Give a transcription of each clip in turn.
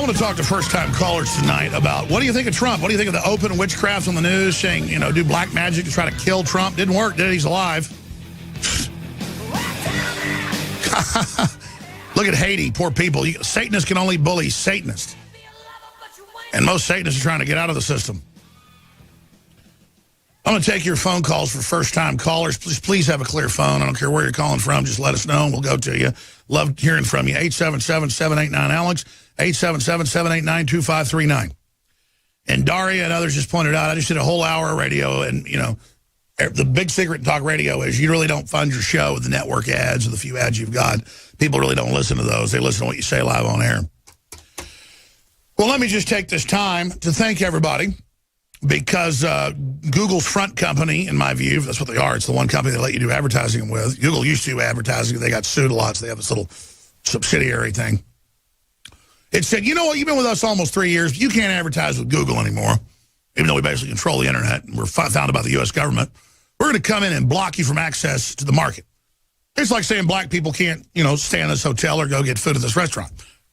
I want to talk to first-time callers tonight about what do you think of Trump? What do you think of the open witchcraft on the news saying, you know, do black magic to try to kill Trump? Didn't work, did it? He's alive. Look at Haiti, poor people. Satanists can only bully Satanists. And most Satanists are trying to get out of the system. I'm going to take your phone calls for first-time callers. Please have a clear phone. I don't care where you're calling from. Just let us know, and we'll go to you. Love hearing from you. 877-789-ALEX, 877-789-2539. And Daria and others just pointed out, I just did a whole hour of radio, and, you know, the big secret in talk radio is you really don't fund your show with the network ads or the few ads you've got. People really don't listen to those. They listen to what you say live on air. Well, let me just take this time to thank everybody. Because Google's front company, in my view, that's what they are. It's the one company they let you do advertising with. Google used to do advertising. They got sued a lot, so they have this little subsidiary thing. It said, you know what, you've been with us almost 3 years. But you can't advertise with Google anymore, even though we basically control the internet and we're founded by the U.S. government. We're going to come in and block you from access to the market. It's like saying black people can't, you know, stay in this hotel or go get food at this restaurant,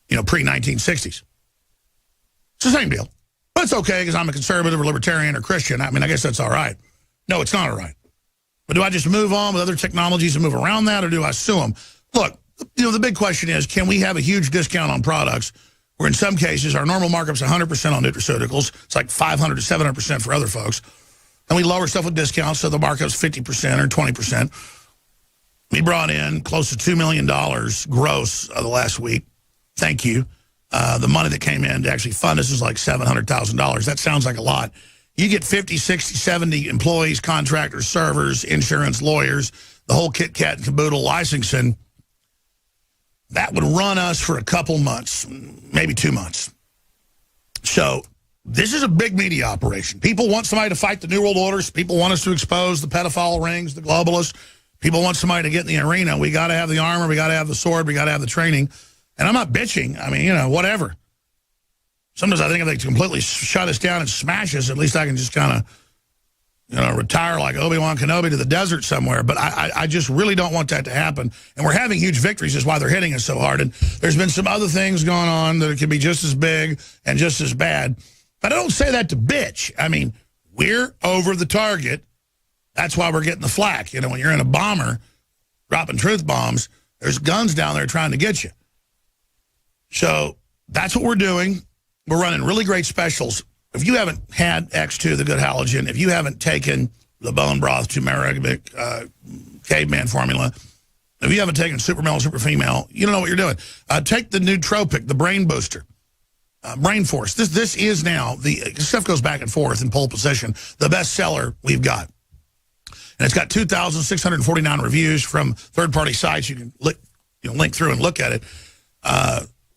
you know, pre-1960s. It's the same deal. But it's okay because I'm a conservative or libertarian or Christian. I mean, I guess that's all right. No, it's not all right. But do I just move on with other technologies and move around that, or do I sue them? Look, you know, the big question is, can we have a huge discount on products where in some cases our normal markup's 100% on nutraceuticals. It's like 500 to 700% for other folks. And we lower stuff with discounts, so the markup's 50% or 20%. We brought in close to $2 million gross the last week. Thank you. The money that came in to actually fund us is like $700,000. That sounds like a lot. You get 50, 60, 70 employees, contractors, servers, insurance, lawyers, the whole kit, kat, and caboodle, licensing. That would run us for a couple months, maybe 2 months. So this is a big media operation. People want somebody to fight the New World Orders. People want us to expose the pedophile rings, the globalists. People want somebody to get in the arena. We got to have the armor. We got to have the sword. We got to have the training. And I'm not bitching. I mean, you know, whatever. Sometimes I think if they completely shut us down and smash us, at least I can just kind of, you know, retire like Obi-Wan Kenobi to the desert somewhere. But I just really don't want that to happen. And we're having huge victories is why they're hitting us so hard. And there's been some other things going on that could be just as big and just as bad. But I don't say that to bitch. I mean, we're over the target. That's why we're getting the flack. You know, when you're in a bomber dropping truth bombs, there's guns down there trying to get you. So that's what we're doing. We're running really great specials. If you haven't had X2, the good halogen, if you haven't taken the bone broth turmeric caveman formula, if you haven't taken super male, super female, you don't know what you're doing. Take the nootropic, the brain booster, brain force. This is now, the stuff goes back and forth in pole position, the best seller we've got. And it's got 2,649 reviews from third-party sites. You can link through and look at it.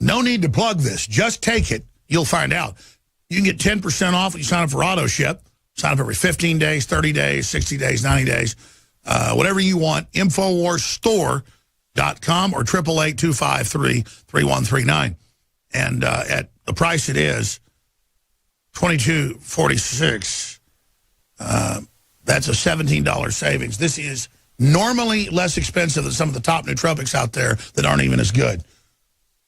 No need to plug this. Just take it. You'll find out. You can get 10% off when you sign up for auto ship. Sign up every 15 days, 30 days, 60 days, 90 days, whatever you want. Infowarsstore.com or 888-253-3139. And at the price it is, $22.46, that's a $17 savings. This is normally less expensive than some of the top nootropics out there that aren't even as good.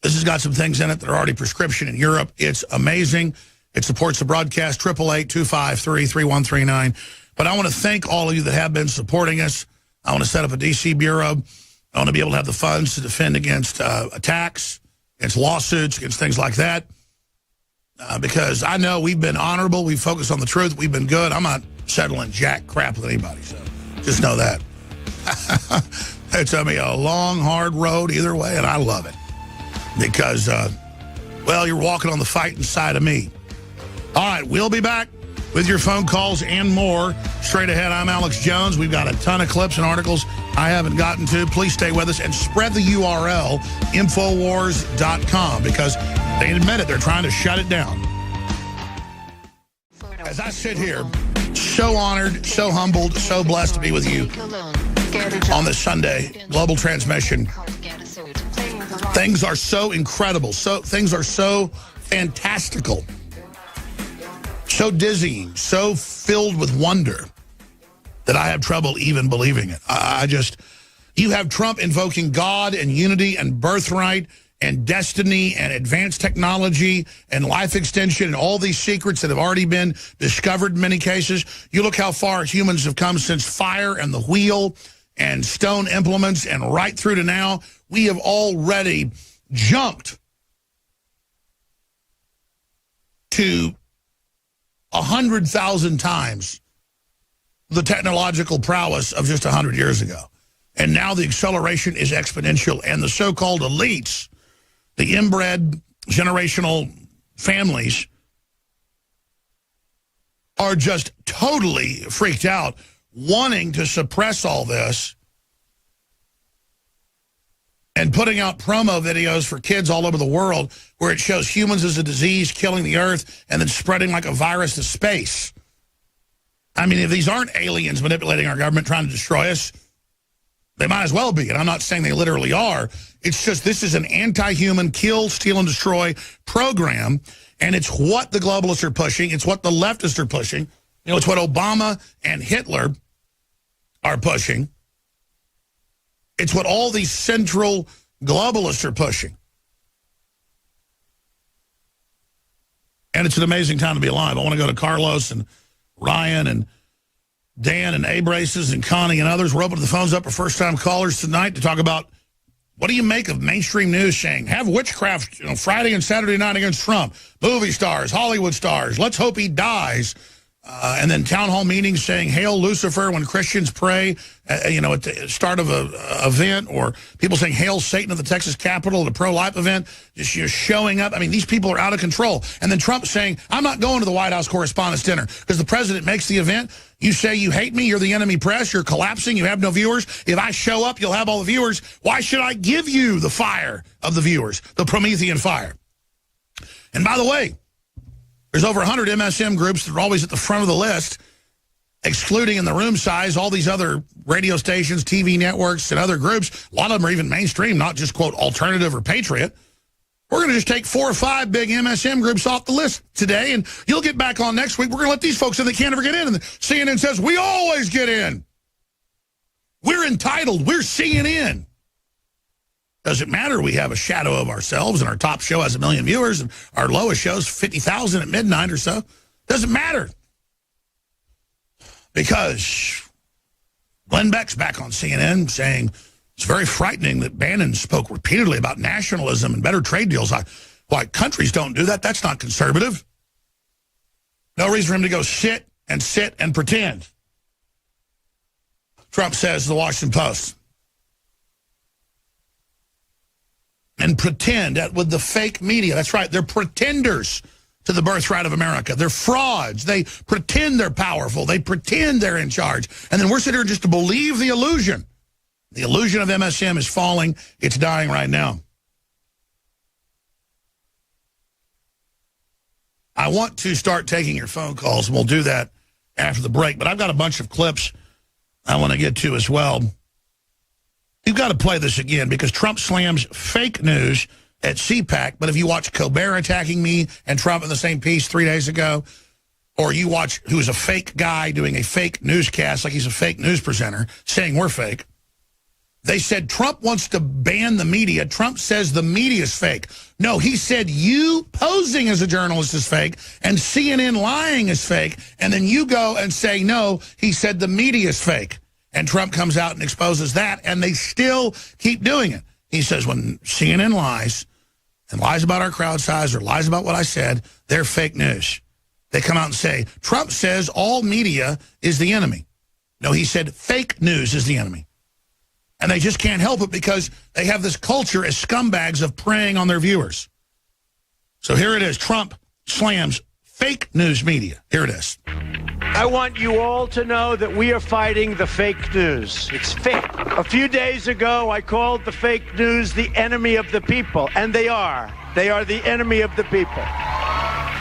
This has got some things in it that are already prescription in Europe. It's amazing. It supports the broadcast, 888-253-3139. But I want to thank all of you that have been supporting us. I want to set up a D.C. bureau. I want to be able to have the funds to defend against attacks, against lawsuits, against things like that. Because I know we've been honorable. We've focused on the truth. We've been good. I'm not settling jack crap with anybody. So just know that. It's going to be a long, hard road either way, and I love it. Because, well, you're walking on the fighting side of me. All right, we'll be back with your phone calls and more. Straight ahead, I'm Alex Jones. We've got a ton of clips and articles I haven't gotten to. Please stay with us and spread the URL, Infowars.com, because they admit it. They're trying to shut it down. As I sit here, so honored, so humbled, so blessed to be with you on this Sunday global transmission. Things are so incredible. Things are so fantastical, so dizzying, so filled with wonder that I have trouble even believing it. You have Trump invoking God and unity and birthright and destiny and advanced technology and life extension and all these secrets that have already been discovered in many cases. You look how far humans have come since fire and the wheel and stone implements and right through to now. We have already jumped to 100,000 times the technological prowess of just 100 years ago. And now the acceleration is exponential, and the so-called elites, the inbred generational families, are just totally freaked out, wanting to suppress all this and putting out promo videos for kids all over the world where it shows humans as a disease killing the earth and then spreading like a virus to space. I mean, if these aren't aliens manipulating our government trying to destroy us, they might as well be. And I'm not saying they literally are. It's just this is an anti-human kill, steal, and destroy program. And it's what the globalists are pushing. It's what the leftists are pushing. You know, it's what Obama and Hitler are pushing. It's what all these central globalists are pushing. And it's an amazing time to be alive. I want to go to Carlos and Ryan and Dan and A-Braces and Connie and others. We're opening the phones up for first-time callers tonight to talk about what do you make of mainstream news saying, have witchcraft Friday and Saturday night against Trump, movie stars, Hollywood stars, let's hope he dies. And then town hall meetings saying, hail Lucifer when Christians pray, at the start of an event, or people saying, hail Satan at the Texas Capitol at a pro-life event, just showing up. I mean, these people are out of control. And then Trump saying, I'm not going to the White House Correspondents Dinner because the president makes the event. You say you hate me, you're the enemy press, you're collapsing, you have no viewers. If I show up, you'll have all the viewers. Why should I give you the fire of the viewers, the Promethean fire? And by the way, there's over 100 MSM groups that are always at the front of the list, excluding in the room size all these other radio stations, TV networks, and other groups. A lot of them are even mainstream, not just, quote, alternative or patriot. We're going to just take 4 or 5 big MSM groups off the list today, and you'll get back on next week. We're going to let these folks in that can't ever get in. And CNN says, we always get in. We're entitled. We're CNN. Doesn't matter. We have a shadow of ourselves, and our top show has 1 million viewers, and our lowest show's 50,000 at midnight or so. Doesn't matter. Because Glenn Beck's back on CNN saying it's very frightening that Bannon spoke repeatedly about nationalism and better trade deals. Why countries don't do that? That's not conservative. No reason for him to go sit and pretend. Trump says to the Washington Post. And pretend that with the fake media. That's right. They're pretenders to the birthright of America. They're frauds. They pretend they're powerful. They pretend they're in charge. And then we're sitting here just to believe the illusion. The illusion of MSM is falling. It's dying right now. I want to start taking your phone calls, and we'll do that after the break. But I've got a bunch of clips I want to get to as well. You've got to play this again because Trump slams fake news at CPAC. But if you watch Colbert attacking me and Trump in the same piece 3 days ago, or you watch who's a fake guy doing a fake newscast like he's a fake news presenter saying we're fake, they said Trump wants to ban the media. Trump says the media is fake. No, he said you posing as a journalist is fake and CNN lying is fake. And then you go and say, no, he said the media is fake. And Trump comes out and exposes that, and they still keep doing it. He says when CNN lies and lies about our crowd size or lies about what I said, they're fake news. They come out and say, Trump says all media is the enemy. No, he said fake news is the enemy. And they just can't help it because they have this culture as scumbags of preying on their viewers. So here it is. Trump slams fake news media. Here it is. I want you all to know that we are fighting the fake news. It's fake. A few days ago, I called the fake news the enemy of the people, and they are. They are the enemy of the people.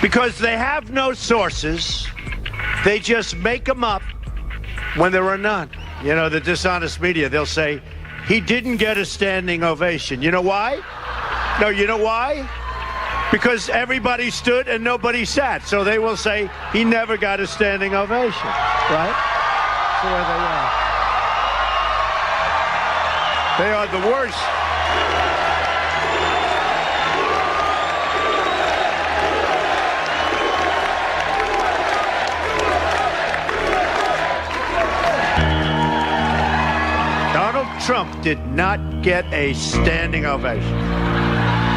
Because they have no sources. They just make them up when there are none. You know, the dishonest media, they'll say, he didn't get a standing ovation. You know why? No, you know why? Because everybody stood and nobody sat. So they will say he never got a standing ovation, right? That's the way they are. They are the worst. Trump did not get a standing ovation.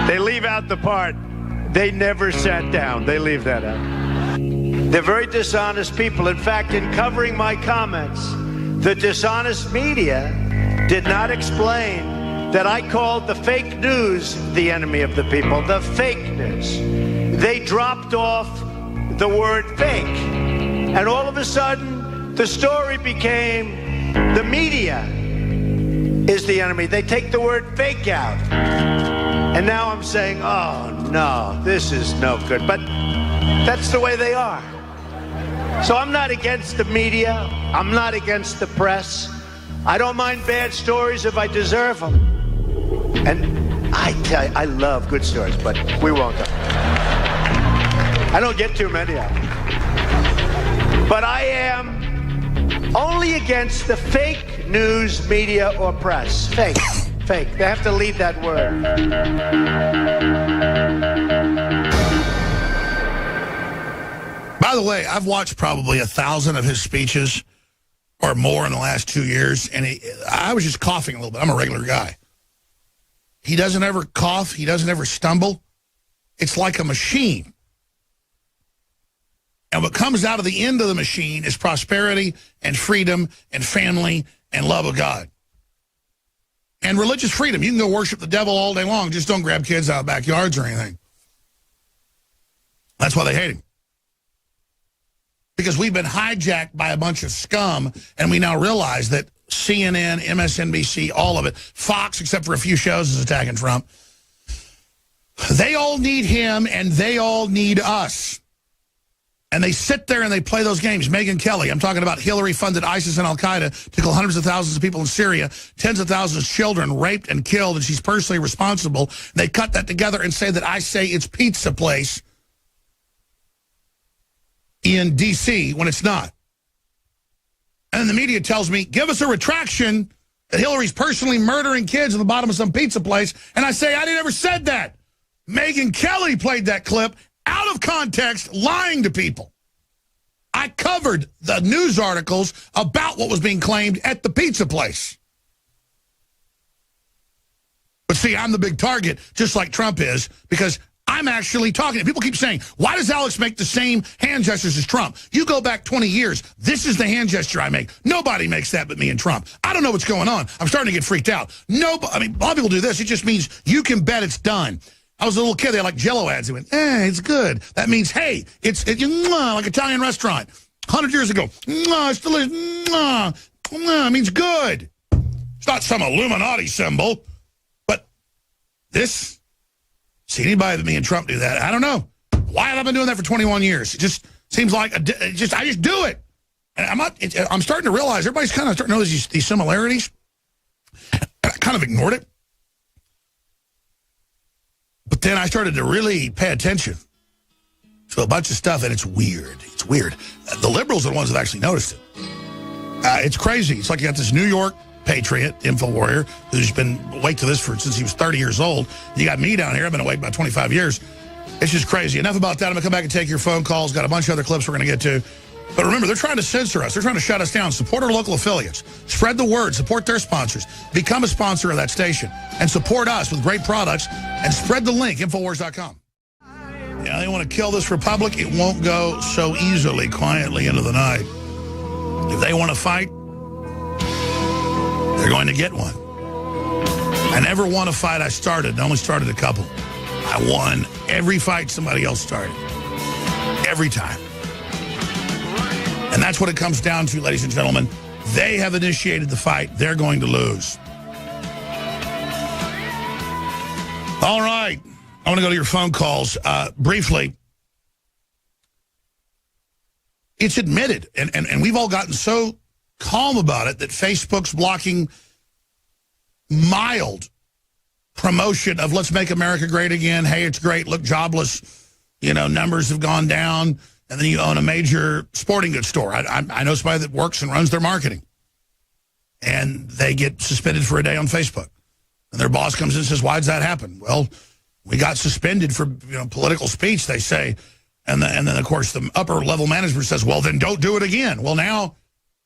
They leave out the part, they never sat down. They leave that out. They're very dishonest people. In fact, in covering my comments, the dishonest media did not explain that I called the fake news the enemy of the people, the fake news. They dropped off the word fake. And all of a sudden, the story became the media is the enemy. They take the word fake out. And now I'm saying, oh, no, this is no good. But that's the way they are. So I'm not against the media. I'm not against the press. I don't mind bad stories if I deserve them. And I tell you, I love good stories, but we won't go. I don't get too many of them. But I am only against the fake news, media, or press. Fake. Fake. They have to leave that word. By the way, I've watched probably 1,000 of his speeches or more in the last 2 years, and I was just coughing a little bit. I'm a regular guy. He doesn't ever cough. He doesn't ever stumble. It's like a machine. And what comes out of the end of the machine is prosperity and freedom and family and love of God. And religious freedom. You can go worship the devil all day long. Just don't grab kids out of backyards or anything. That's why they hate him. Because we've been hijacked by a bunch of scum, and we now realize that CNN, MSNBC, all of it, Fox, except for a few shows, is attacking Trump. They all need him, and they all need us. And they sit there and they play those games. Megyn Kelly, I'm talking about Hillary funded ISIS and Al-Qaeda to kill hundreds of thousands of people in Syria, tens of thousands of children raped and killed, and she's personally responsible. They cut that together and say that I say it's pizza place in D.C. when it's not. And then the media tells me, give us a retraction that Hillary's personally murdering kids at the bottom of some pizza place. And I say, I never said that. Megyn Kelly played that clip out of context, lying to people. I covered the news articles about what was being claimed at the pizza place. But see, I'm the big target, just like Trump is, because I'm actually talking. People keep saying, why does Alex make the same hand gestures as Trump? You go back 20 years. This is the hand gesture I make. Nobody makes that but me and Trump. I don't know what's going on. I'm starting to get freaked out. I mean, a lot of people do this. It just means you can bet it's done. I was a little kid. They had like Jell-O ads. They went, it's good. That means, hey, it's like Italian restaurant. 100 years ago, it's delicious. It means good. It's not some Illuminati symbol. But this... See anybody that me and Trump do that? I don't know. Why have I been doing that for 21 years? It just seems like I just do it. And I'm starting to realize everybody's kind of starting to notice these similarities. And I kind of ignored it. But then I started to really pay attention to a bunch of stuff, and it's weird. It's weird. The liberals are the ones that actually noticed it. It's crazy. It's like you got this New York patriot, info warrior, who's been awake to this since he was 30 years old. You got me down here. I've been awake about 25 years. It's just crazy. Enough about that. I'm going to come back and take your phone calls. Got a bunch of other clips we're going to get to. But remember, they're trying to censor us. They're trying to shut us down. Support our local affiliates. Spread the word. Support their sponsors. Become a sponsor of that station. And support us with great products. And spread the link, Infowars.com. Yeah, they want to kill this republic. It won't go so easily, quietly into the night. If they want to fight, they're going to get one. I never won a fight I started. I only started a couple. I won every fight somebody else started. Every time. And that's what it comes down to, ladies and gentlemen. They have initiated the fight. They're going to lose. All right. I want to go to your phone calls. Briefly, it's admitted, and we've all gotten so calm about it that Facebook's blocking mild promotion of let's make America great again. Hey, it's great. Look, jobless, numbers have gone down. And then you own a major sporting goods store. I know somebody that works and runs their marketing. And they get suspended for a day on Facebook. And their boss comes in and says, why does that happen? Well, we got suspended for political speech, they say. And then, of course, the upper level management says, well, then don't do it again. Well, now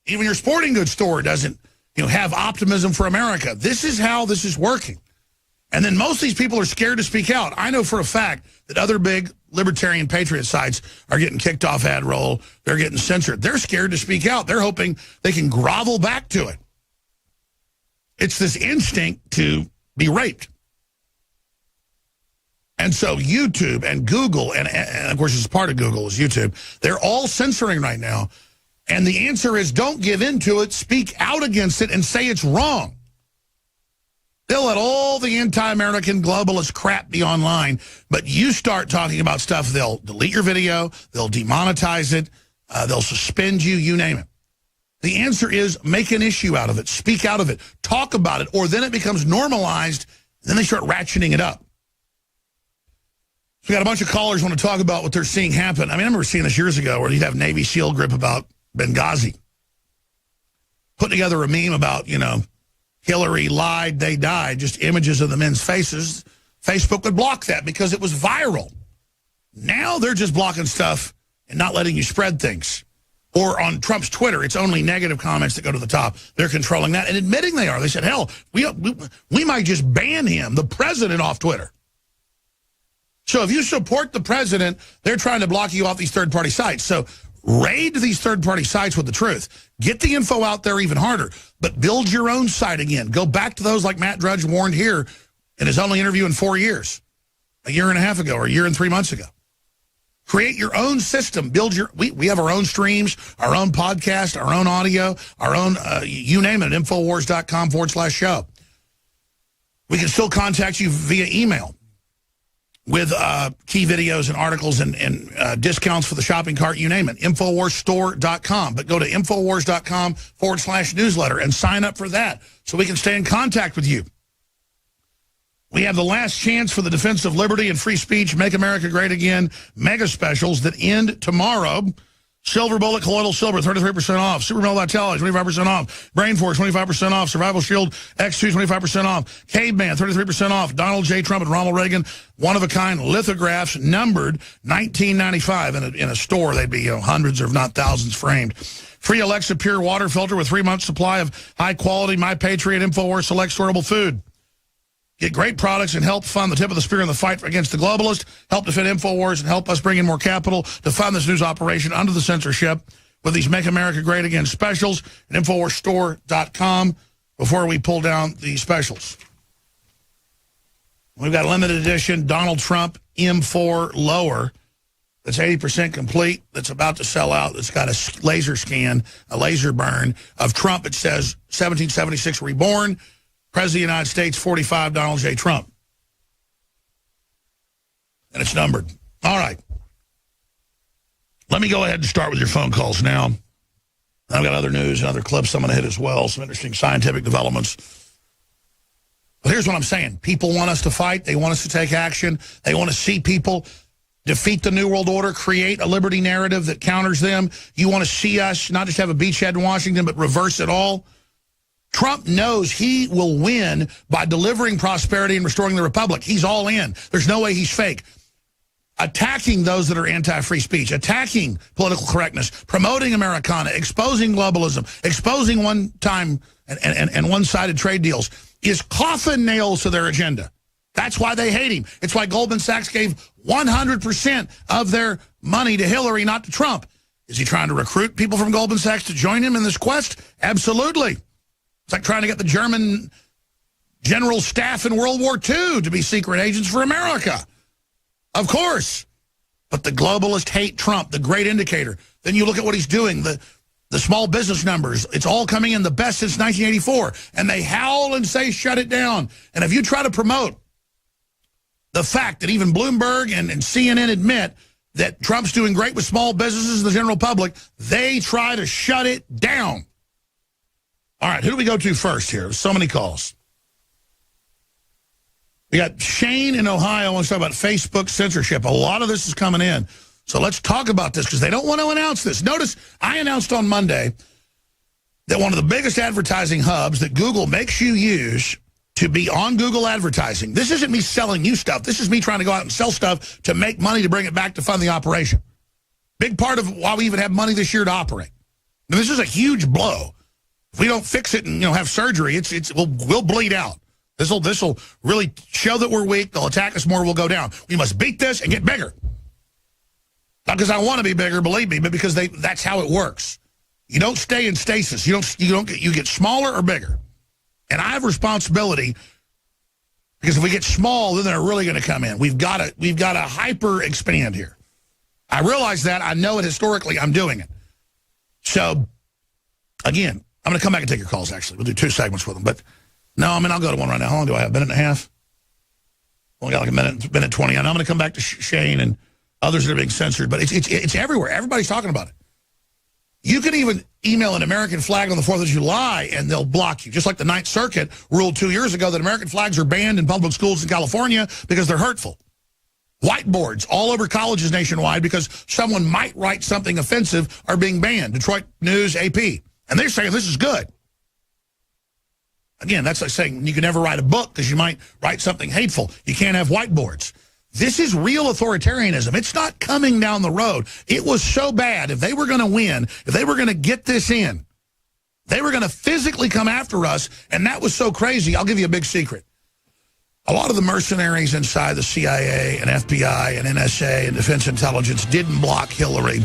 even your sporting goods store doesn't have optimism for America. This is how this is working. And then most of these people are scared to speak out. I know for a fact that other big libertarian patriot sites are getting kicked off ad roll. They're getting censored. They're scared to speak out. They're hoping they can grovel back to it. It's this instinct to be raped. And so YouTube and Google, and of course it's part of Google is YouTube, they're all censoring right now. And the answer is don't give in to it, speak out against it, and say it's wrong. They'll let all the anti-American globalist crap be online, but you start talking about stuff, they'll delete your video, they'll demonetize it, they'll suspend you, you name it. The answer is make an issue out of it, speak out of it, talk about it, or then it becomes normalized, and then they start ratcheting it up. So we got a bunch of callers want to talk about what they're seeing happen. I mean, I remember seeing this years ago where you'd have Navy SEAL grip about Benghazi. Put together a meme about, Hillary lied, they died, just images of the men's faces. Facebook would block that because it was viral. Now they're just blocking stuff and not letting you spread things. Or on Trump's Twitter, it's only negative comments that go to the top. They're controlling that and admitting they are. They said, hell, we might just ban him, the president, off Twitter. So if you support the president, they're trying to block you off these third-party sites. So raid these third-party sites with the truth. Get the info out there even harder, but build your own site again. Go back to those like Matt Drudge warned here in his only interview in 4 years, a year and a half ago, or a year and 3 months ago. Create your own system. Build your. We have our own streams, our own podcast, our own audio, our own, you name it, Infowars.com/show. We can still contact you via email with key videos and articles and discounts for the shopping cart, you name it, InfoWarsStore.com. But go to Infowars.com/newsletter and sign up for that so we can stay in contact with you. We have the last chance for the defense of liberty and free speech, Make America Great Again, mega specials that end tomorrow. Silver Bullet Colloidal Silver, 33% off. Super Male Vitality, 25% off. Brain Force, 25% off. Survival Shield X2, 25% off. Caveman, 33% off. Donald J. Trump and Ronald Reagan, one-of-a-kind lithographs numbered $19.95. In a store, they'd be hundreds or if not thousands framed. Free Alexa Pure Water Filter with 3 months supply of high-quality My Patriot InfoWars Select Storable Food. Get great products and help fund the tip of the spear in the fight against the globalist, help defend InfoWars, and help us bring in more capital to fund this news operation under the censorship with these Make America Great Again specials at InfoWarsStore.com before we pull down the specials. We've got a limited edition Donald Trump M4 lower that's 80% complete, that's about to sell out. It's got a laser scan, a laser burn of Trump. It says 1776 reborn. President of the United States, 45, Donald J. Trump. And it's numbered. All right. Let me go ahead and start with your phone calls now. I've got other news and other clips I'm going to hit as well, some interesting scientific developments. But here's what I'm saying. People want us to fight. They want us to take action. They want to see people defeat the New World Order, create a liberty narrative that counters them. You want to see us not just have a beachhead in Washington, but reverse it all. Trump knows he will win by delivering prosperity and restoring the republic. He's all in. There's no way he's fake. Attacking those that are anti-free speech, attacking political correctness, promoting Americana, exposing globalism, exposing one-time and one-sided trade deals is coffin nails to their agenda. That's why they hate him. It's why Goldman Sachs gave 100% of their money to Hillary, not to Trump. Is he trying to recruit people from Goldman Sachs to join him in this quest? Absolutely. It's like trying to get the German general staff in World War II to be secret agents for America. Of course. But the globalists hate Trump, the great indicator. Then you look at what he's doing, the small business numbers. It's all coming in the best since 1984. And they howl and say, shut it down. And if you try to promote the fact that even Bloomberg and CNN admit that Trump's doing great with small businesses and the general public, they try to shut it down. All right, who do we go to first here? So many calls. We got Shane in Ohio wants to talk about Facebook censorship. A lot of this is coming in. So let's talk about this because they don't want to announce this. Notice I announced on Monday that one of the biggest advertising hubs that Google makes you use to be on Google advertising. This isn't me selling you stuff. This is me trying to go out and sell stuff to make money to bring it back to fund the operation. Big part of why we even have money this year to operate. Now, this is a huge blow. If we don't fix it and have surgery, we'll bleed out. This will really show that we're weak. They'll attack us more. We'll go down. We must beat this and get bigger. Not because I want to be bigger, believe me, but because that's how it works. You don't stay in stasis. You get smaller or bigger. And I have responsibility because if we get small, then they're really going to come in. We've got to hyper expand here. I realize that. I know it historically. I'm doing it. So, again, I'm going to come back and take your calls, actually. We'll do 2 segments with them. But, no, I'll go to one right now. How long do I have? A minute and a half? Only got like a minute 20. I know I'm going to come back to Shane and others that are being censored. But it's everywhere. Everybody's talking about it. You can even email an American flag on the 4th of July, and they'll block you. Just like the Ninth Circuit ruled 2 years ago that American flags are banned in public schools in California because they're hurtful. Whiteboards all over colleges nationwide because someone might write something offensive are being banned. Detroit News, AP. And they're saying this is good. Again, that's like saying you can never write a book because you might write something hateful. You can't have whiteboards. This is real authoritarianism. It's not coming down the road. It was so bad. If they were going to win, if they were going to get this in, they were going to physically come after us, and that was so crazy. I'll give you a big secret. A lot of the mercenaries inside the CIA and FBI and NSA and Defense Intelligence didn't block Hillary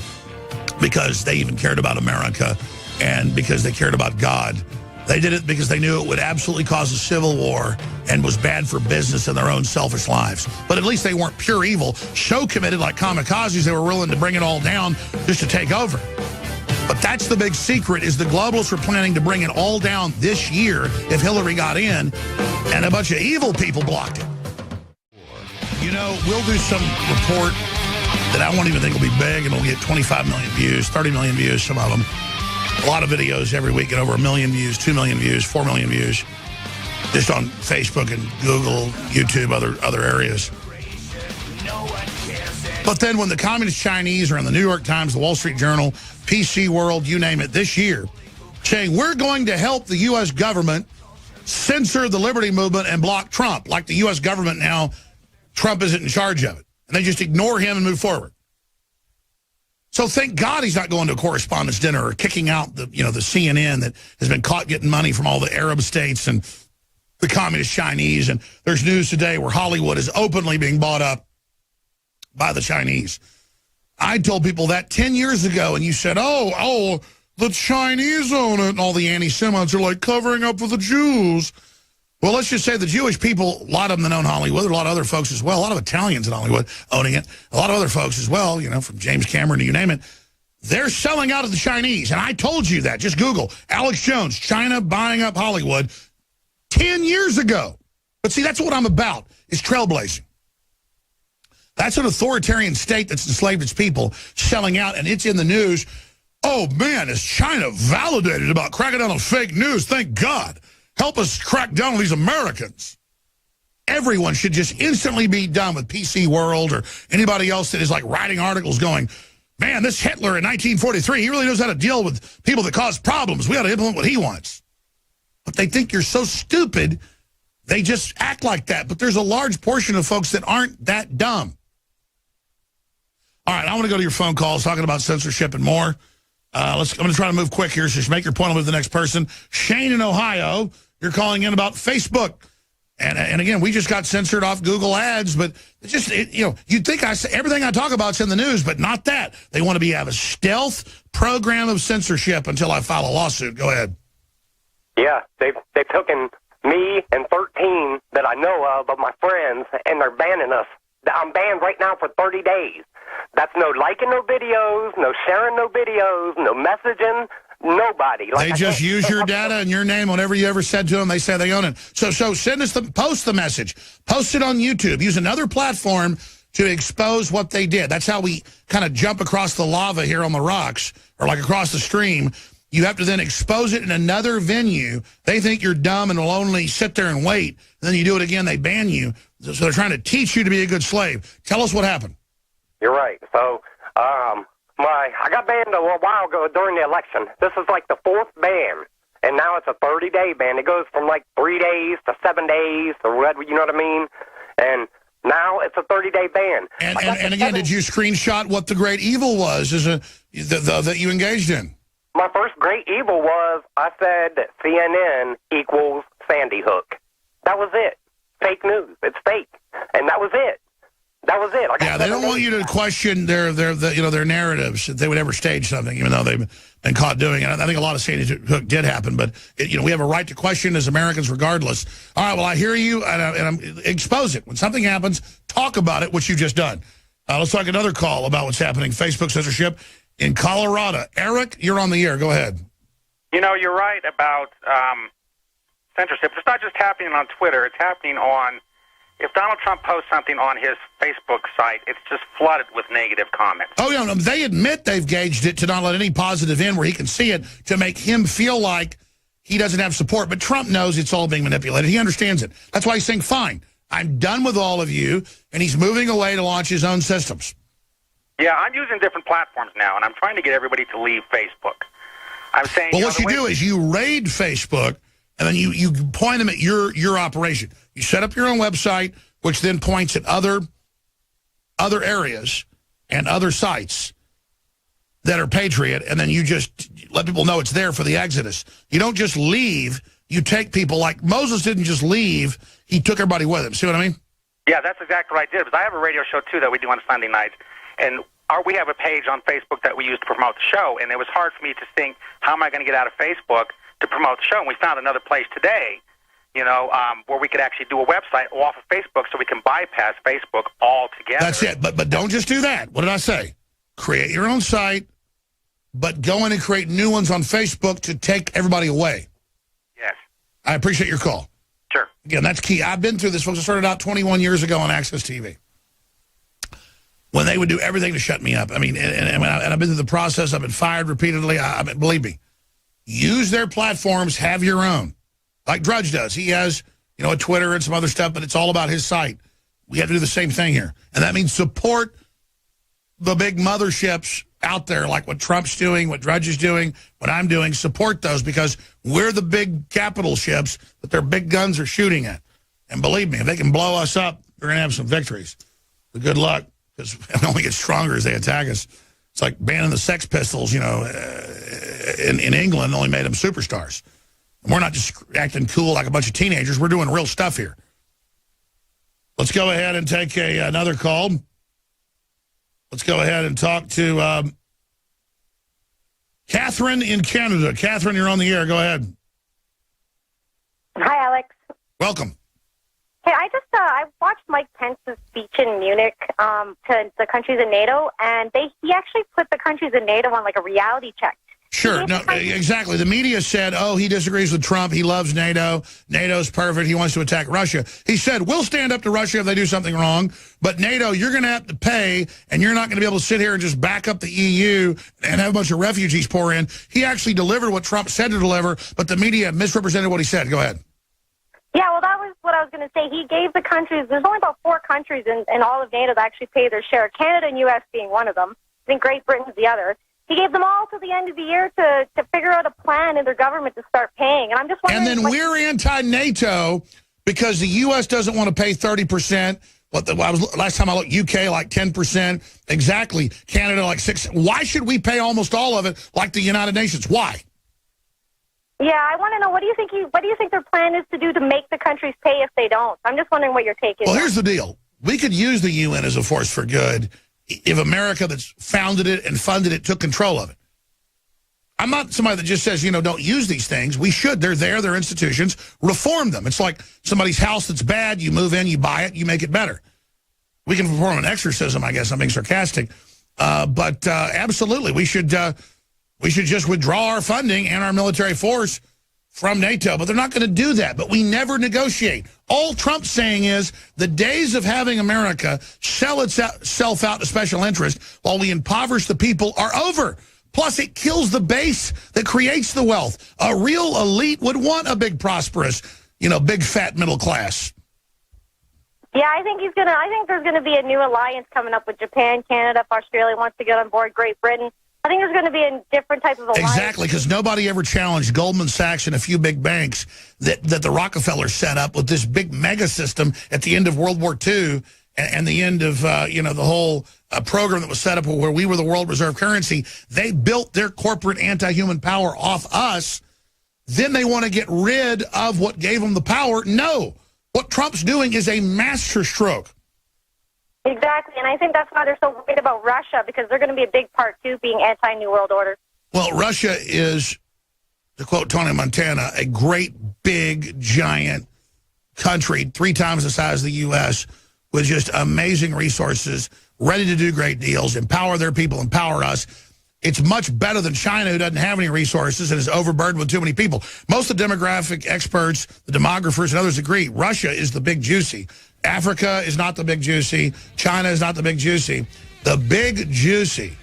because they even cared about America and because they cared about God. They did it because they knew it would absolutely cause a civil war and was bad for business and their own selfish lives. But at least they weren't pure evil, so committed like kamikazes, they were willing to bring it all down just to take over. But that's the big secret, is the globalists were planning to bring it all down this year if Hillary got in, and a bunch of evil people blocked it. We'll do some report that I won't even think will be big, and it'll get 25 million views, 30 million views, some of them. A lot of videos every week get over 1 million views, 2 million views, 4 million views, just on Facebook and Google, YouTube, other areas. But then when the Communist Chinese are in the New York Times, the Wall Street Journal, PC World, you name it, this year, saying we're going to help the U.S. government censor the liberty movement and block Trump, like the U.S. government now, Trump isn't in charge of it. And they just ignore him and move forward. So thank God he's not going to a correspondents' dinner or kicking out the CNN that has been caught getting money from all the Arab states and the Communist Chinese. And there's news today where Hollywood is openly being bought up by the Chinese. I told people that 10 years ago, and you said, oh, the Chinese own it, and all the anti-Semites are like covering up for the Jews. Well, let's just say the Jewish people, a lot of them that own Hollywood, a lot of other folks as well, a lot of Italians in Hollywood owning it, a lot of other folks as well, from James Cameron to you name it, they're selling out to the Chinese. And I told you that. Just Google Alex Jones, China buying up Hollywood 10 years ago. But see, that's what I'm about, is trailblazing. That's an authoritarian state that's enslaved its people, selling out, and it's in the news. Oh, man, is China validated about cracking down on fake news? Thank God. Help us crack down on these Americans. Everyone should just instantly be done with PC World or anybody else that is like writing articles going, man, this Hitler in 1943, he really knows how to deal with people that cause problems. We ought to implement what he wants. But they think you're so stupid, they just act like that. But there's a large portion of folks that aren't that dumb. All right, I want to go to your phone calls talking about censorship and more. I'm going to try to move quick here, so just make your point. I'll move to the next person. Shane in Ohio, you're calling in about Facebook. And again, we just got censored off Google Ads, but you'd think everything I talk about is in the news, but not that. They want to have a stealth program of censorship until I file a lawsuit. Go ahead. Yeah, they've taken me and 13 that I know of my friends, and they're banning us. I'm banned right now for 30 days. That's no liking no videos, no sharing no videos, no messaging, nobody. They just use your data and your name, whatever you ever said to them, they say they own it. So send us post the message. Post it on YouTube. Use another platform to expose what they did. That's how we kind of jump across the lava here on the rocks, or like across the stream. You have to then expose it in another venue. They think you're dumb and will only sit there and wait. And then you do it again, they ban you. So they're trying to teach you to be a good slave. Tell us what happened. You're right. So I got banned a while ago during the election. This is like the 4th ban, and now it's a 30-day ban. It goes from like 3 days to 7 days, or whatever, you know what I mean? And now it's a 30-day ban. And again, did you screenshot what the great evil was that you engaged in? My first great evil was I said that CNN equals Sandy Hook. That was it. Fake news. It's fake. And that was it. That was it. Yeah, they don't want you to question their narratives if they would ever stage something, even though they've been caught doing it. I think a lot of Sandy Hook did happen, but we have a right to question as Americans regardless. All right, well, I hear you, and expose it. When something happens, talk about it, which you've just done. Let's talk another call about what's happening. Facebook censorship in Colorado. Eric, you're on the air. Go ahead. You're right about censorship. It's not just happening on Twitter. It's happening on... If Donald Trump posts something on his Facebook site, it's just flooded with negative comments. Oh, yeah, no, they admit they've gauged it to not let any positive in where he can see it to make him feel like he doesn't have support. But Trump knows it's all being manipulated. He understands it. That's why he's saying, fine, I'm done with all of you, and he's moving away to launch his own systems. Yeah, I'm using different platforms now, and I'm trying to get everybody to leave Facebook. I'm saying... Well, what you do is you raid Facebook, and then you point them at your operation. You set up your own website, which then points at other areas and other sites that are patriot, and then you just let people know it's there for the exodus. You don't just leave. You take people like Moses didn't just leave. He took everybody with him. See what I mean? Yeah, that's exactly what I did. Because I have a radio show, too, that we do on Sunday nights. And we have a page on Facebook that we use to promote the show. And it was hard for me to think, how am I going to get out of Facebook to promote the show? And we found another place today, where we could actually do a website off of Facebook so we can bypass Facebook altogether. That's it. But don't just do that. What did I say? Create your own site, but go in and create new ones on Facebook to take everybody away. Yes. I appreciate your call. Sure. Again, that's key. I've been through this, folks. I started out 21 years ago on Access TV when they would do everything to shut me up. I mean, and I've been through the process. I've been fired repeatedly. Believe me, use their platforms. Have your own. Like Drudge does. He has, a Twitter and some other stuff, but it's all about his site. We have to do the same thing here. And that means support the big motherships out there, like what Trump's doing, what Drudge is doing, what I'm doing. Support those because we're the big capital ships that their big guns are shooting at. And believe me, if they can blow us up, they're going to have some victories. But good luck, because it only gets stronger as they attack us. It's like banning the Sex Pistols, in England only made them superstars. We're not just acting cool like a bunch of teenagers. We're doing real stuff here. Let's go ahead and take another call. Let's go ahead and talk to Catherine in Canada. Catherine, you're on the air. Go ahead. Hi, Alex. Welcome. Hey, I watched Mike Pence's speech in Munich to the countries in NATO, and he actually put the countries in NATO on like a reality check. Sure. No, exactly. The media said, he disagrees with Trump. He loves NATO. NATO's perfect. He wants to attack Russia. He said, we'll stand up to Russia if they do something wrong. But NATO, you're going to have to pay, and you're not going to be able to sit here and just back up the EU and have a bunch of refugees pour in. He actually delivered what Trump said to deliver, but the media misrepresented what he said. Go ahead. Yeah, well, that was what I was going to say. He gave the countries, there's only about 4 countries in all of NATO that actually pay their share, Canada and U.S. being one of them. I think Great Britain's the other. He gave them all to the end of the year to figure out a plan in their government to start paying. And I'm just wondering... And then we're anti-NATO because the U.S. doesn't want to pay 30%. Last time I looked, UK like 10%. Exactly. Canada like 6%. Why should we pay almost all of it like the United Nations? Why? Yeah, I want to know, what do you think their plan is to do to make the countries pay if they don't? I'm just wondering what your take is. Well, here's the deal. We could use the UN as a force for good if America that's founded it and funded it took control of it. I'm not somebody that just says, don't use these things. We should. They're there. They're institutions. Reform them. It's like somebody's house that's bad. You move in, you buy it, you make it better. We can perform an exorcism, I guess. I'm being sarcastic. But absolutely, we should just withdraw our funding and our military force from NATO. But they're not going to do that. But we never negotiate. All Trump's saying is the days of having America sell itself out to special interest while we impoverish the people are over. Plus, it kills the base that creates the wealth. A real elite would want a big, prosperous, big, fat middle class. Yeah, I think there's going to be a new alliance coming up with Japan, Canada, if Australia wants to get on board, Great Britain. I think there's going to be a different type of alliance. Exactly, because nobody ever challenged Goldman Sachs and a few big banks that the Rockefellers set up with this big mega system at the end of World War II and the end of, the whole program that was set up where we were the world reserve currency, they built their corporate anti-human power off us. Then they want to get rid of what gave them the power. No. What Trump's doing is a masterstroke. Exactly, and I think that's why they're so worried about Russia, because they're going to be a big part, too, being anti-New World Order. Well, Russia is, to quote Tony Montana, a great, big, giant country, 3 times the size of the U.S., with just amazing resources, ready to do great deals, empower their people, empower us. It's much better than China, who doesn't have any resources and is overburdened with too many people. Most of the demographic experts, the demographers, and others agree Russia is the big juicy. Africa is not the big juicy. China is not the big juicy. The big juicy,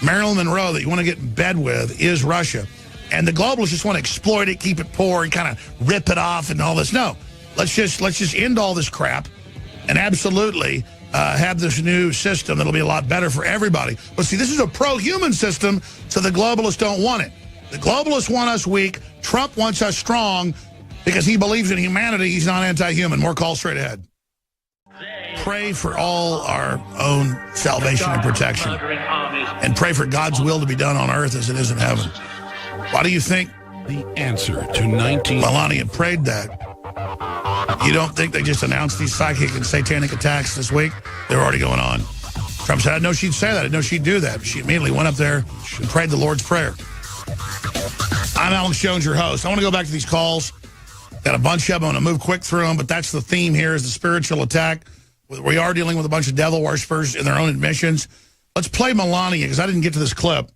Marilyn Monroe, that you want to get in bed with is Russia. And the globalists just want to exploit it, keep it poor, and kind of rip it off and all this. No, let's just end all this crap and absolutely have this new system that'll be a lot better for everybody. But see, this is a pro-human system, so the globalists don't want it. The globalists want us weak. Trump wants us strong because he believes in humanity. He's not anti-human. More calls straight ahead. Pray for all our own salvation and protection. And pray for God's will to be done on earth as it is in heaven. Why do you think the answer to 19... Melania prayed that? You don't think they just announced these psychic and satanic attacks this week? They're already going on. Trump said, I know she'd say that. I didn't know she'd do that. She immediately went up there and prayed the Lord's Prayer. I'm Alex Jones, your host. I want to go back to these calls. Got a bunch of them. I'm going to move quick through them, but that's the theme here is the spiritual attack. We are dealing with a bunch of devil worshipers in their own admissions. Let's play Melania, because I didn't get to this clip,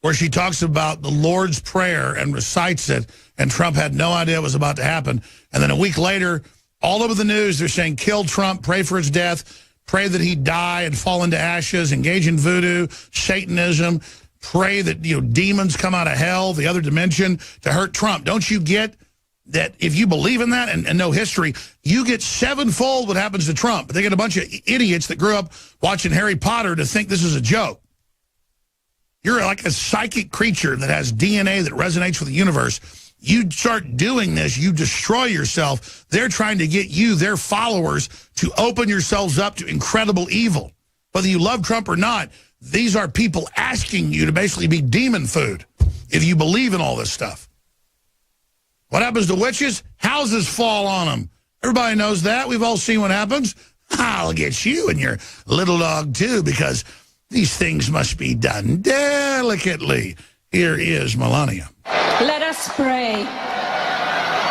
where she talks about the Lord's Prayer and recites it, and Trump had no idea it was about to happen. And then a week later, all over the news, they're saying, kill Trump, pray for his death, pray that he die and fall into ashes, engage in voodoo, Satanism, pray that demons come out of hell, the other dimension, to hurt Trump. Don't you get that if you believe in that and know history, you get sevenfold what happens to Trump? But they get a bunch of idiots that grew up watching Harry Potter to think this is a joke. You're like a psychic creature that has DNA that resonates with the universe. You start doing this, you destroy yourself. They're trying to get you, their followers, to open yourselves up to incredible evil. Whether you love Trump or not, these are people asking you to basically be demon food if you believe in all this stuff. What happens to witches? Houses fall on them. Everybody knows that. We've all seen what happens. I'll get you and your little dog, too, because these things must be done delicately. Here is Melania. Let us pray.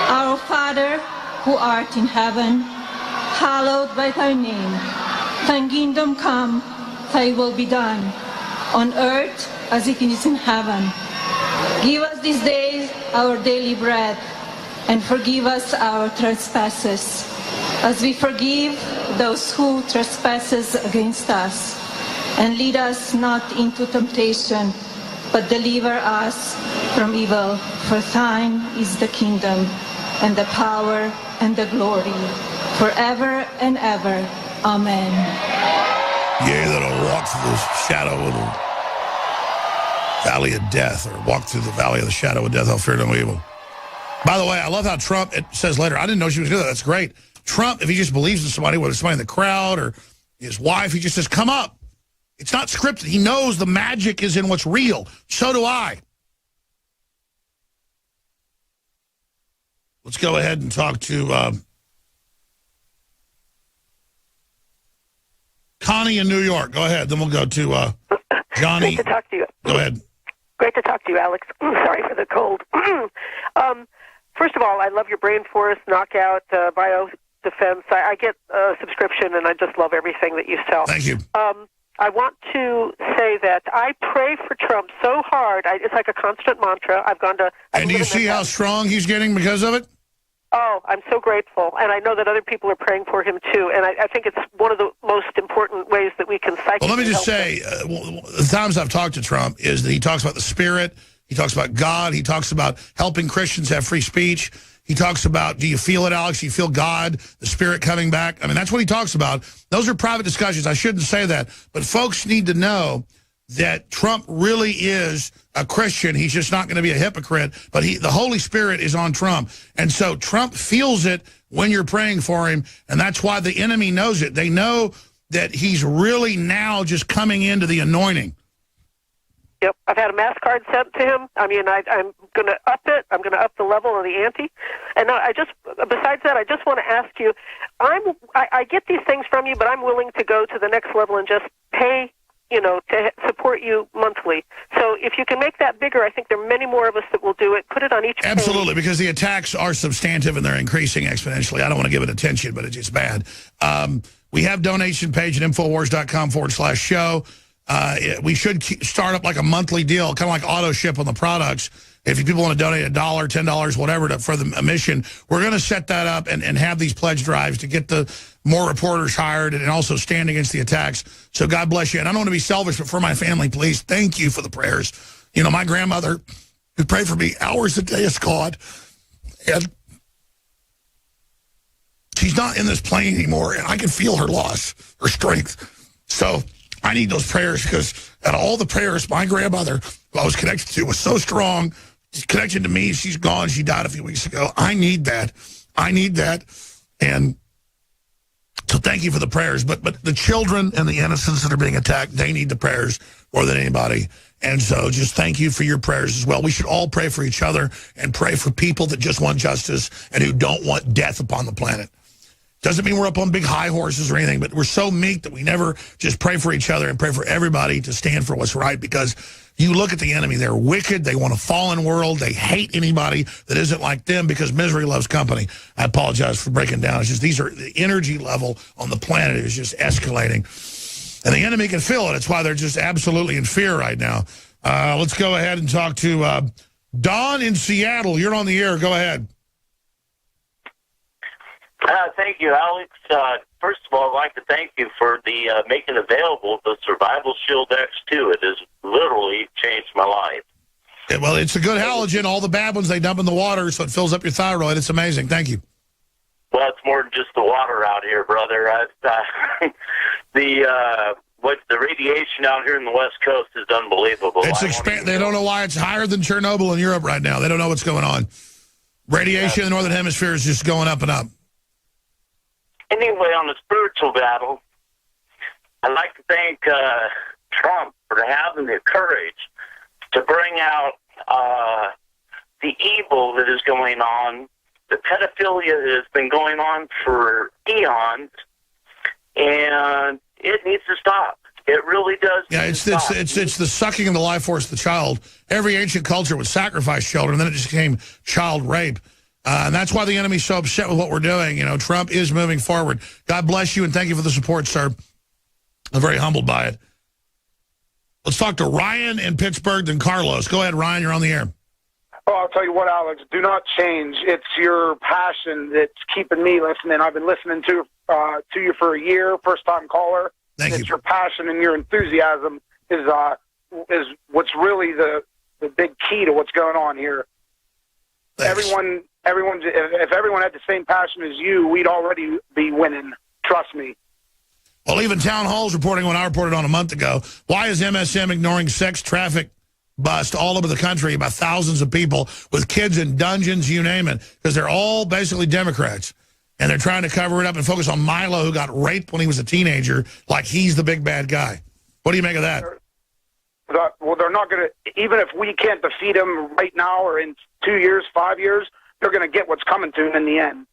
Our Father, who art in heaven, hallowed be thy name. Thy kingdom come, thy will be done, on earth as it is in heaven. Give us this day our daily bread, and forgive us our trespasses, as we forgive those who trespasses against us. And lead us not into temptation, but deliver us from evil. For thine is the kingdom, and the power, and the glory, forever and ever. Amen. Yea, that'll walk through the shadow of the valley of death, or walk through the valley of the shadow of death, I'll fear no evil. By the way, I love how Trump, it says later, I didn't know she was doing that. That's great. Trump, if he just believes in somebody, whether it's somebody in the crowd or his wife, he just says, come up. It's not scripted. He knows the magic is in what's real. So do I. Let's go ahead and talk to Connie in New York. Go ahead. Then we'll go to Johnny. Great to talk to you. Go ahead. Great to talk to you, Alex. Sorry for the cold. First of all, I love your Brain Force, Knockout, Bio Defense. I get a subscription, and I just love everything that you sell. Thank you. I want to say that I pray for Trump so hard. It's like a constant mantra. I've gone to... And do you see how strong he's getting because of it? Oh, I'm so grateful. And I know that other people are praying for him, too. And I think it's one of the most important ways that we can psychically Well, let me just help say, the times I've talked to Trump is that he talks about the Spirit, he talks about God, he talks about helping Christians have free speech, he talks about, do you feel it, Alex? Do you feel God, the Spirit coming back? I mean, that's what he talks about. Those are private discussions. I shouldn't say that. But folks need to know that Trump really is a Christian. He's just not going to be a hypocrite, but the Holy Spirit is on Trump. And so Trump feels it when you're praying for him, and that's why the enemy knows it. They know that he's really now just coming into the anointing. Yep, I've had a mass card sent to him. I mean, I'm going to up it. I'm going to up the level of the ante. And besides that, I just want to ask you, I get these things from you, but I'm willing to go to the next level and just pay, to support you monthly. So if you can make that bigger, I think there are many more of us that will do it. Put it on each page. Absolutely, because the attacks are substantive and they're increasing exponentially. I don't want to give it attention, but it's just bad. We have donation page at Infowars.com/show. We should start up like a monthly deal, kind of like auto ship on the products. If people want to donate $1, $10, whatever for the mission, we're going to set that up and have these pledge drives to get the more reporters hired and also stand against the attacks. So God bless you. And I don't want to be selfish, but for my family, please, thank you for the prayers. My grandmother, who prayed for me hours a day, is gone. And she's not in this plane anymore, and I can feel her loss, her strength. So I need those prayers, because out of all the prayers, my grandmother, who I was connected to, was so strong. She's connected to me. She's gone. She died a few weeks ago. I need that. I need that. And so thank you for the prayers. But the children and the innocents that are being attacked, they need the prayers more than anybody. And so just thank you for your prayers as well. We should all pray for each other and pray for people that just want justice and who don't want death upon the planet. Doesn't mean we're up on big high horses or anything, but we're so meek that we never just pray for each other and pray for everybody to stand for what's right, because you look at the enemy, they're wicked, they want a fallen world, they hate anybody that isn't like them, because misery loves company. I apologize for breaking down. It's just the energy level on the planet is just escalating. And the enemy can feel it. It's why they're just absolutely in fear right now. Let's go ahead and talk to Don in Seattle. You're on the air. Go ahead. Thank you, Alex. First of all, I'd like to thank you for the making available the Survival Shield X2. It has literally changed my life. Yeah, well, it's a good halogen. All the bad ones they dump in the water, so it fills up your thyroid. It's amazing. Thank you. Well, it's more than just the water out here, brother. The radiation out here in the West Coast is unbelievable. They don't know why it's higher than Chernobyl in Europe right now. They don't know what's going on. Radiation in the Northern Hemisphere is just going up and up. Anyway, on the spiritual battle, I'd like to thank Trump for having the courage to bring out the evil that is going on, the pedophilia that has been going on for eons, and it needs to stop. It really does. Yeah, it's the sucking of the life force of the child. Every ancient culture would sacrifice children, and then it just became child rape. And that's why the enemy's so upset with what we're doing. Trump is moving forward. God bless you, and thank you for the support, sir. I'm very humbled by it. Let's talk to Ryan in Pittsburgh, then Carlos. Go ahead, Ryan. You're on the air. Oh, I'll tell you what, Alex. Do not change. It's your passion that's keeping me listening. I've been listening to you for a year, first-time caller. Thank you. It's your passion and your enthusiasm is what's really the big key to what's going on here. Thanks. If everyone had the same passion as you, we'd already be winning. Trust me. Well, even Town Hall's reporting what I reported on a month ago. Why is MSM ignoring sex traffic bust all over the country by thousands of people with kids in dungeons, you name it? Because they're all basically Democrats. And they're trying to cover it up and focus on Milo, who got raped when he was a teenager, like he's the big bad guy. What do you make of that? Well, they're not going to, even if we can't defeat them right now or in 2 years, 5 years, they're going to get what's coming to them in the end.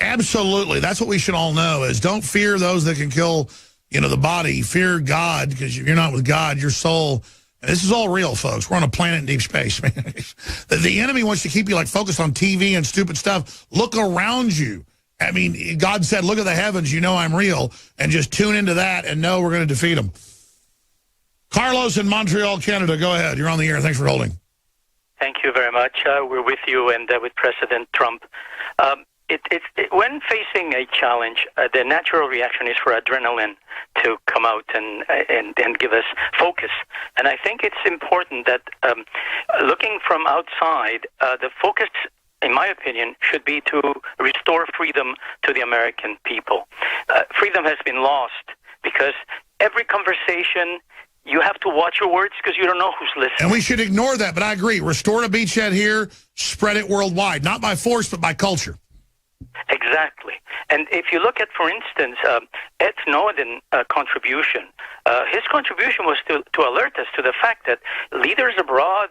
Absolutely. That's what we should all know, is don't fear those that can kill, the body. Fear God, because if you're not with God, your soul. And this is all real, folks. We're on a planet in deep space, man. The enemy wants to keep you focused on TV and stupid stuff. Look around you. I mean, God said, look at the heavens, I'm real, and just tune into that and know we're going to defeat them. Carlos in Montreal, Canada, go ahead. You're on the air. Thanks for holding. Thank you very much. We're with you and with President Trump. When facing a challenge, the natural reaction is for adrenaline to come out and give us focus. And I think it's important that looking from outside, the focus, in my opinion, should be to restore freedom to the American people. Freedom has been lost because every conversation you have to watch your words because you don't know who's listening. And we should ignore that, but I agree. Restore a beachhead here, spread it worldwide, not by force, but by culture. Exactly. And if you look at, for instance, Ed Snowden's contribution, his contribution was to alert us to the fact that leaders abroad,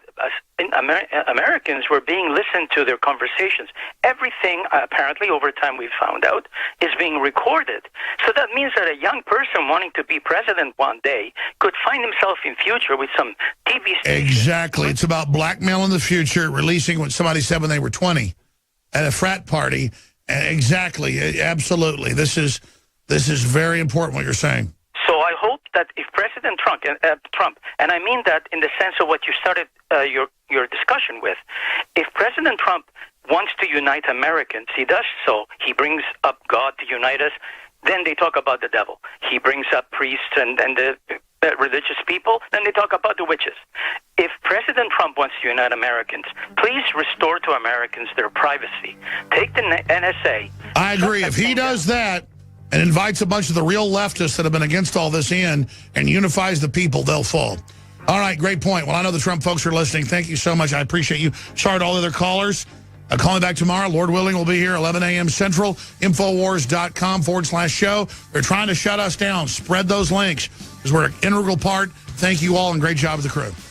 Americans, were being listened to their conversations. Everything, apparently, over time we found out, is being recorded. So that means that a young person wanting to be president one day could find himself in future with some TV station. Exactly. It's about blackmail in the future, releasing what somebody said when they were 20 at a frat party. Exactly. Absolutely. This is very important what you're saying. So I hope that if President Trump, and I mean that in the sense of what you started your discussion with, if President Trump wants to unite Americans, he does so. He brings up God to unite us. Then they talk about the devil. He brings up priests and the religious people. Then they talk about the witches. If President Trump wants to unite Americans, please restore to Americans their privacy. Take the NSA. I agree. If he does that and invites a bunch of the real leftists that have been against all this in and unifies the people, they'll fall. All right, great point. Well, I know the Trump folks are listening. Thank you so much. I appreciate you. Sorry to all the other callers. Call me back tomorrow. Lord willing, we'll be here 11 a.m. Central, Infowars.com/show. They're trying to shut us down. Spread those links because we're an integral part. Thank you all and great job with the crew.